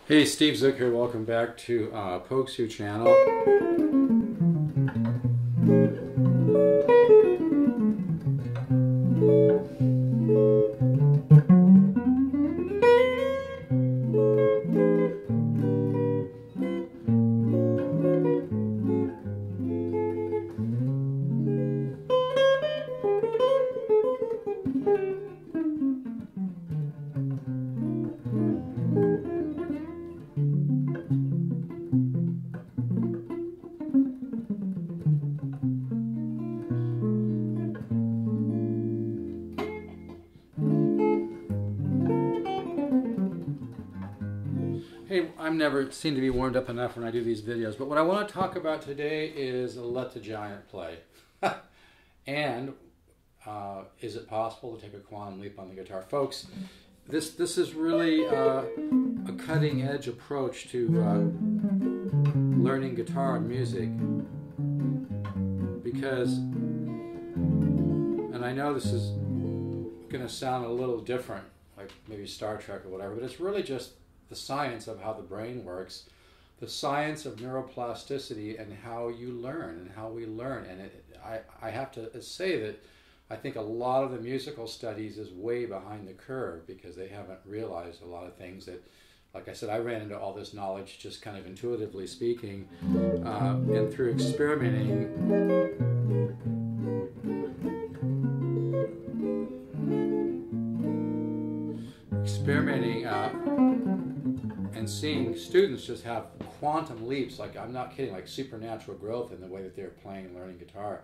Hey, Steve Zook here. Welcome back to Pokesue channel. Hey, I'm never seem to be warmed up enough when I do these videos, but what I want to talk about today is Let the Giant Play. And is it possible to take a quantum leap on the guitar? Folks, this is really a cutting edge approach to learning guitar and music, because, and I know this is going to sound a little different, like maybe Star Trek or whatever, but it's really just the science of how the brain works, the science of neuroplasticity and how you learn and how we learn. And I have to say that I think a lot of the musical studies is way behind the curve because they haven't realized a lot of things that, like I said, I ran into all this knowledge just kind of intuitively speaking, and through experimenting and seeing students just have quantum leaps, like I'm not kidding, like supernatural growth in the way that they're playing and learning guitar.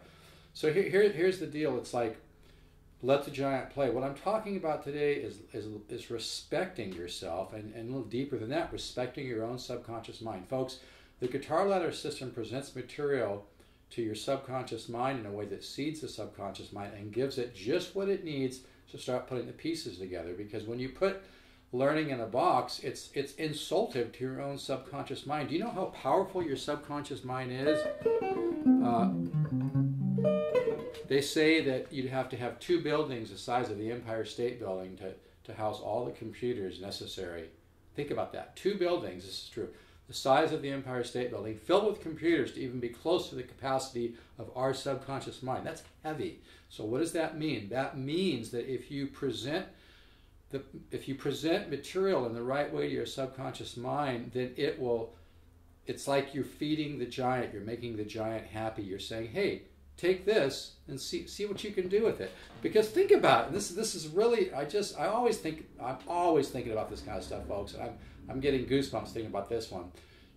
So here's the deal. It's like, let the giant play. What I'm talking about today is respecting yourself, and a little deeper than that, respecting your own subconscious mind. Folks, the guitar ladder system presents material to your subconscious mind in a way that seeds the subconscious mind and gives it just what it needs to start putting the pieces together. Because when you put learning in a box, it's insultive to your own subconscious mind. Do you know how powerful your subconscious mind is? They say that you'd have to have 2 buildings the size of the Empire State Building to house all the computers necessary. Think about that. 2 buildings, this is true, the size of the Empire State Building, filled with computers to even be close to the capacity of our subconscious mind. That's heavy. So what does that mean? That means that if you present material in the right way to your subconscious mind, then it's like you're feeding the giant, you're making the giant happy. You're saying, hey, take this and see what you can do with it. Because think about it, this is really, I'm always thinking about this kind of stuff, folks, and I'm getting goosebumps thinking about this one.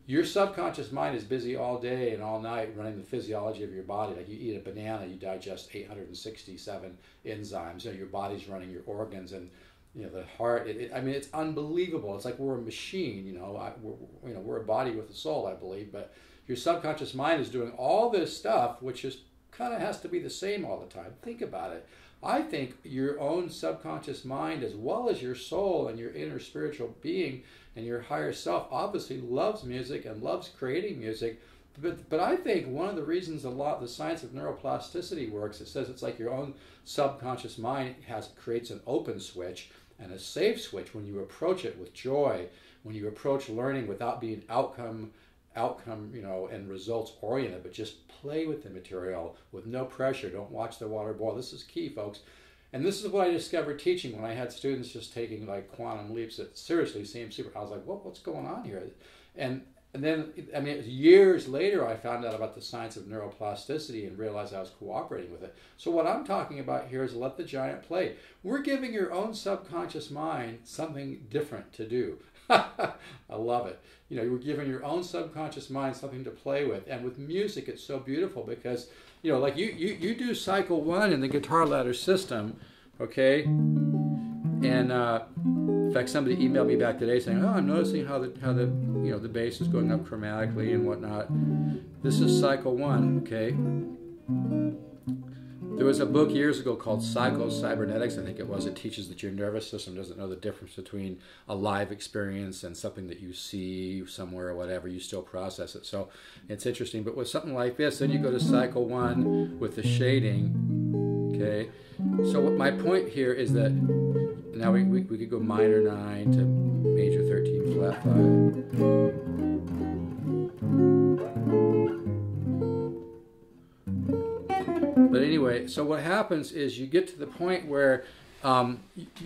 Your subconscious mind is busy all day and all night running the physiology of your body. Like you eat a banana, you digest 867 enzymes. You know, your body's running your organs, and you know, the heart. I mean, it's unbelievable. It's like we're a machine. You know, we're a body with a soul, I believe. But your subconscious mind is doing all this stuff, which is kind of has to be the same all the time. Think about it. I think your own subconscious mind, as well as your soul and your inner spiritual being and your higher self, obviously loves music and loves creating music. But I think one of the reasons the science of neuroplasticity works, it says it's like your own subconscious mind creates an open switch and a safe switch when you approach it with joy, when you approach learning without being outcome, and results oriented, but just play with the material with no pressure. Don't watch the water boil. This is key, folks. And this is what I discovered teaching when I had students just taking like quantum leaps that seriously seemed super. I was like, what's going on here? And then, I mean, it was years later I found out about the science of neuroplasticity and realized I was cooperating with it. So what I'm talking about here is let the giant play. We're giving your own subconscious mind something different to do. I love it. You know, you're giving your own subconscious mind something to play with. And with music, it's so beautiful because, you know, like you do cycle 1 in the guitar ladder system, okay? And in fact, somebody emailed me back today saying, "Oh, I'm noticing how the bass is going up chromatically and whatnot." This is cycle 1, okay? There was a book years ago called Psycho-Cybernetics, I think it was. It teaches that your nervous system doesn't know the difference between a live experience and something that you see somewhere or whatever. You still process it. So it's interesting. But with something like this, then you go to cycle 1 with the shading, okay? So what my point here is that now we could go minor 9 to major 13 flat. flat 5. But anyway, so what happens is you get to the point where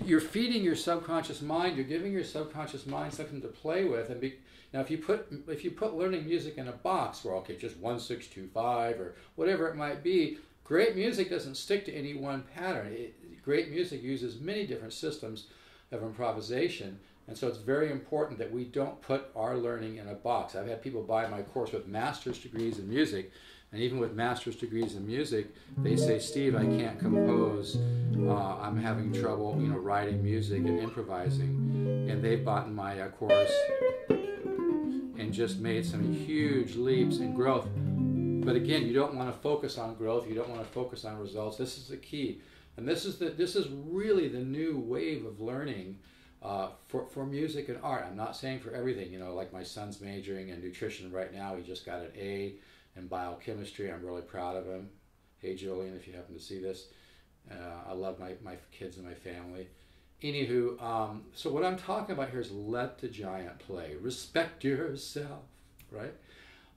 you're feeding your subconscious mind, you're giving your subconscious mind something to play with. And now if you put learning music in a box where, okay, just 1, 6, 2, 5 or whatever it might be, great music doesn't stick to any one pattern. Great music uses many different systems of improvisation. And so it's very important that we don't put our learning in a box. I've had people buy my course with master's degrees in music, and even with master's degrees in music, they say, Steve, I can't compose. I'm having trouble, writing music and improvising. And they've bought my course and just made some huge leaps in growth. But again, you don't want to focus on growth. You don't want to focus on results. This is the key. And this is really the new wave of learning for music and art. I'm not saying for everything. Like my son's majoring in nutrition right now. He just got an A in biochemistry. I'm really proud of him. Hey, Julian, if you happen to see this. I love my kids and my family. Anywho, so what I'm talking about here is let the giant play. Respect yourself, right?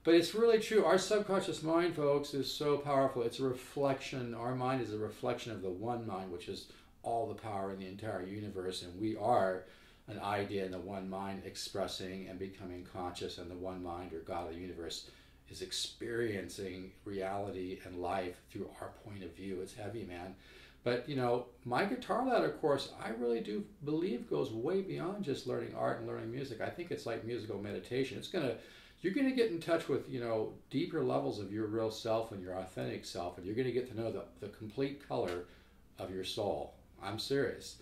But it's really true. Our subconscious mind, folks, is so powerful. It's a reflection. Our mind is a reflection of the one mind, which is all the power in the entire universe. And we are an idea in the one mind expressing and becoming conscious. And the one mind, or God of the universe, is experiencing reality and life through our point of view. It's heavy, man. But, my guitar ladder course, I really do believe goes way beyond just learning art and learning music. I think it's like musical meditation. You're going to get in touch with, deeper levels of your real self and your authentic self, and you're going to get to know the complete color of your soul. I'm serious.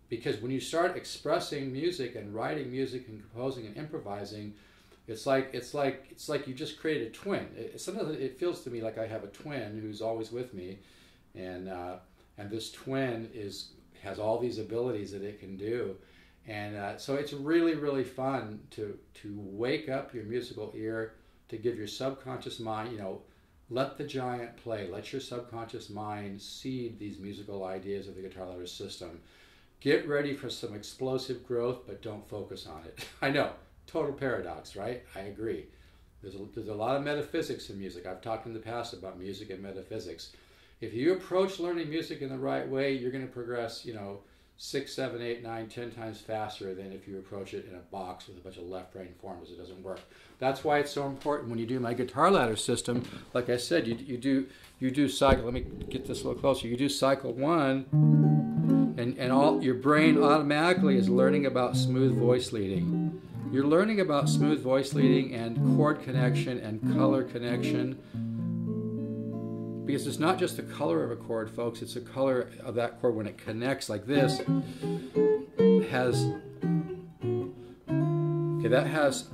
Because when you start expressing music and writing music and composing and improvising, it's like you just created a twin. Sometimes it feels to me like I have a twin who's always with me, and this twin has all these abilities that it can do. And so it's really, really fun to wake up your musical ear, to give your subconscious mind, let the giant play. Let your subconscious mind seed these musical ideas of the guitar ladder system. Get ready for some explosive growth, but don't focus on it. I know, total paradox, right? I agree. There's a lot of metaphysics in music. I've talked in the past about music and metaphysics. If you approach learning music in the right way, you're going to progress, 6, 7, 8, 9, 10 times faster than if you approach it in a box with a bunch of left brain formulas. It doesn't work. That's why it's so important when you do my guitar ladder system. Like I said, you do cycle. Let me get this a little closer. You do cycle 1, and all your brain automatically is learning about smooth voice leading. You're learning about smooth voice leading and chord connection and color connection. Because it's not just the color of a chord, folks, it's the color of that chord when it connects like this.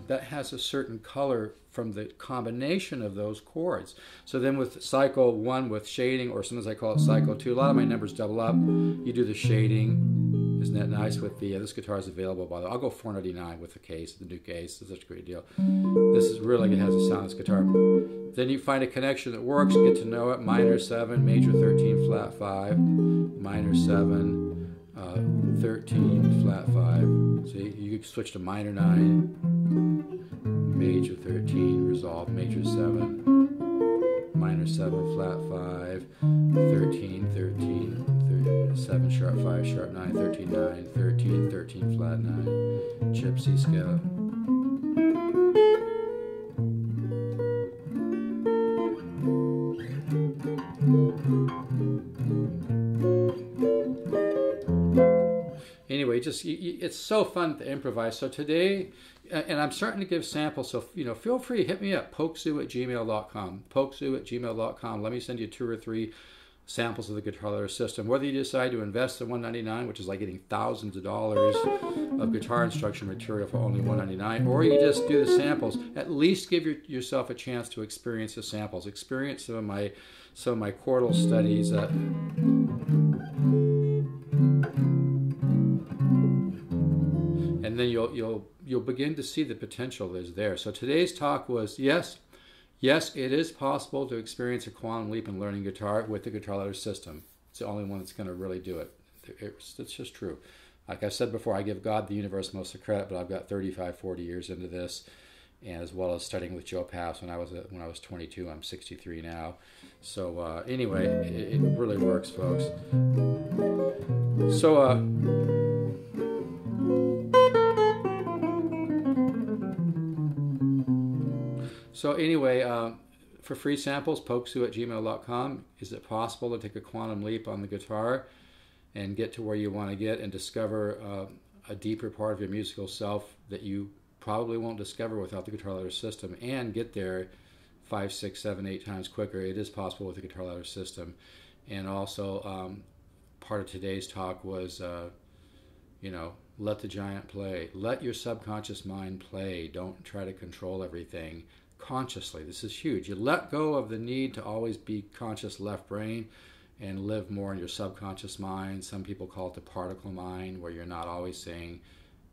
That has a certain color from the combination of those chords. So then with cycle 1 with shading, or sometimes I call it cycle 2, a lot of my numbers double up. You do the shading. Isn't that nice? With the this guitar is available, by the way. I'll go $4.99 with the case, the new case. It's such a great deal. This is really, it has a sound, this guitar. Then you find a connection that works, get to know it. Minor 7, major 13, flat 5, minor 7, 13, flat 5. See, you switch to minor 9, major 13, resolve, major 7, minor 7, flat 5, 13, 13, 7, sharp 5, sharp 9, 13, 9, 13, 13, flat 9, chip C scale. Anyway, it's so fun to improvise. So today, and I'm starting to give samples, so feel free, hit me up, pokesoo@gmail.com, pokesoo@gmail.com. Let me send you 2 or 3 samples of the guitar ladder system. Whether you decide to invest the $199, which is like getting thousands of dollars of guitar instruction material for only $199, or you just do the samples, at least give yourself a chance to experience the samples, experience some of my chordal studies. And then you'll begin to see the potential that is there. So today's talk was, yes, it is possible to experience a quantum leap in learning guitar with the guitar ladder system. It's the only one that's going to really do it. It's just true. like I said before, I give God the universe most of the credit, but I've got 35, 40 years into this, and as well as studying with Joe Pass when I was 22. I'm 63 now. So anyway, it really works, folks. So anyway, for free samples, pokesue@gmail.com. Is it possible to take a quantum leap on the guitar and get to where you want to get and discover a deeper part of your musical self that you probably won't discover without the guitar ladder system, and get there 5, 6, 7, 8 times quicker? It is possible with the guitar ladder system. And also, part of today's talk was, let the giant play. Let your subconscious mind play. Don't try to control everything consciously. This is huge. You let go of the need to always be conscious left brain and live more in your subconscious mind. Some people call it the particle mind, where you're not always saying,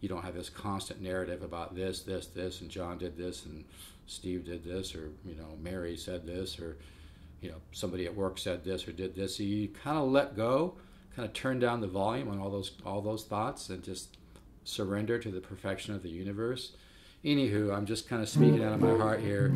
you don't have this constant narrative about this, and John did this, and Steve did this, or Mary said this, or somebody at work said this or did this. So you kind of let go, kind of turn down the volume on all those thoughts, and just surrender to the perfection of the universe. Anywho, I'm just kind of speaking out of my heart here,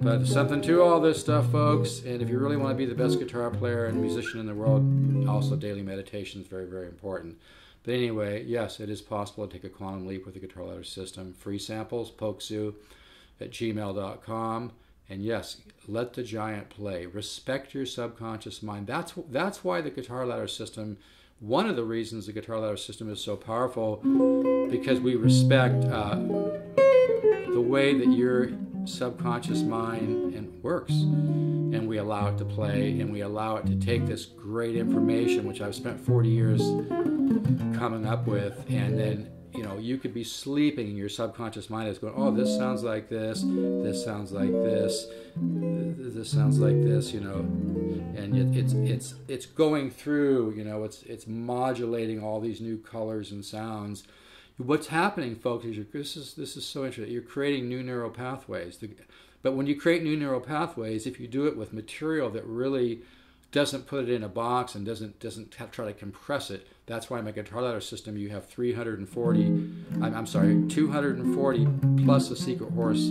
but there's something to all this stuff, folks. And if you really want to be the best guitar player and musician in the world, also daily meditation is very, very important. But anyway, yes, it is possible to take a quantum leap with the guitar ladder system. Free samples, pokesue@gmail.com. And yes, let the giant play. Respect your subconscious mind. That's why the guitar ladder system, one of the reasons the guitar ladder system is so powerful, because we respect the way that your subconscious mind works, and we allow it to play, and we allow it to take this great information, which I've spent 40 years coming up with, and then you could be sleeping and your subconscious mind is going, oh, this sounds like this sounds like this sounds like this, and it's going through, it's modulating all these new colors and sounds. What's happening, folks, is this is so interesting. You're creating new neural pathways. But when you create new neural pathways, if you do it with material that really doesn't put it in a box and doesn't try to compress it, that's why in my guitar ladder system you have 240 plus the secret horse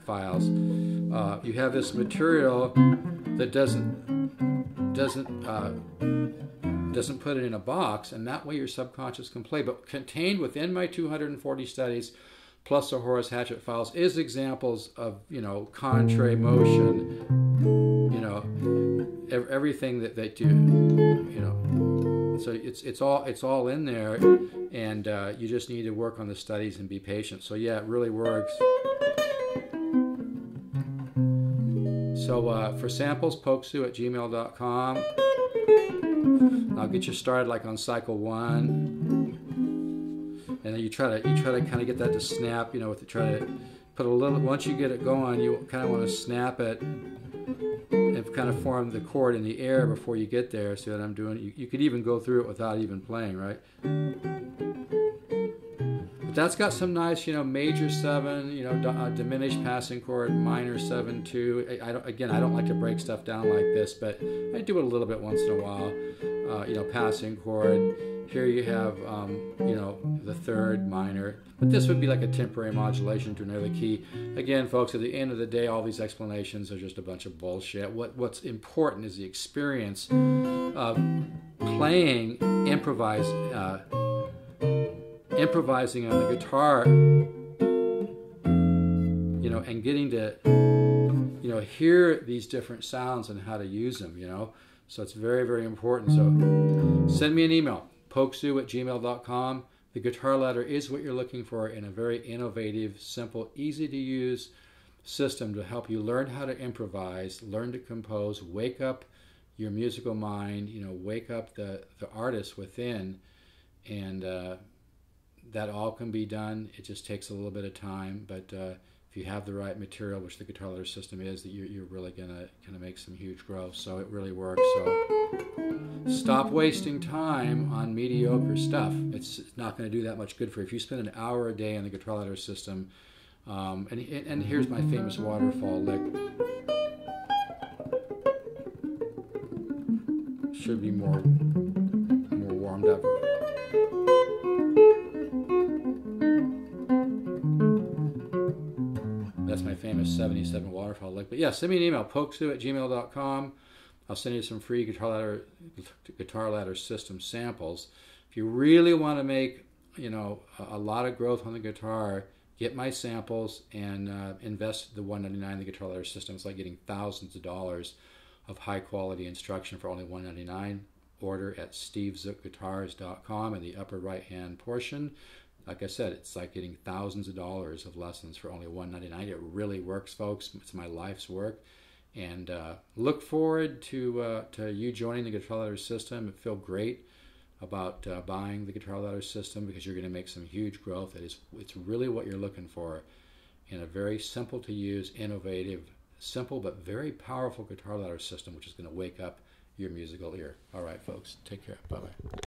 files. You have this material that doesn't put it in a box, and that way your subconscious can play. But contained within my 240 studies, plus the Horace Hatchet files, is examples of, contrary motion, everything that they do, So it's all in there, and you just need to work on the studies and be patient. So yeah, it really works. So for samples, pokesue@gmail.com. I'll get you started like on cycle 1, and then you try to kind of get that to snap. Try to put a little. Once you get it going, you kind of want to snap it and kind of form the chord in the air before you get there. See what I'm doing? You could even go through it without even playing, right? But that's got some nice, major 7, diminished passing chord, minor 7 2. I don't like to break stuff down like this, but I do it a little bit once in a while. Passing chord. Here you have, the 3rd minor. But this would be like a temporary modulation to another key. Again, folks, at the end of the day, all these explanations are just a bunch of bullshit. What's important is the experience of playing, improvising on the guitar, and getting to, hear these different sounds and how to use them, So it's very, very important. So send me an email, pokesue@gmail.com. The guitar ladder is what you're looking for in a very innovative, simple, easy to use system to help you learn how to improvise, learn to compose, wake up your musical mind, wake up the artist within, and that all can be done. It just takes a little bit of time, but if you have the right material, which the guitar ladder system is, that you're really gonna make some huge growth. So it really works. So stop wasting time on mediocre stuff. It's not going to do that much good for you. If you spend an hour a day on the guitar ladder system, and here's my famous waterfall lick. Should be more warmed up. That's my famous 77 waterfall lick. But yeah, send me an email, pokesu@gmail.com. I'll send you some free guitar ladder system samples. If you really want to make, you know, a lot of growth on the guitar, get my samples and invest the $199 in the guitar ladder system. It's like getting thousands of dollars of high quality instruction for only $199. Order at stevezookguitars.com in the upper right hand portion. Like I said, it's like getting thousands of dollars of lessons for only $199. It really works, folks. It's my life's work. And look forward to you joining the guitar ladder system. I feel great about buying the guitar ladder system because you're going to make some huge growth. It's really what you're looking for in a very simple to use, innovative, simple but very powerful guitar ladder system, which is going to wake up your musical ear. All right, folks, take care. Bye-bye.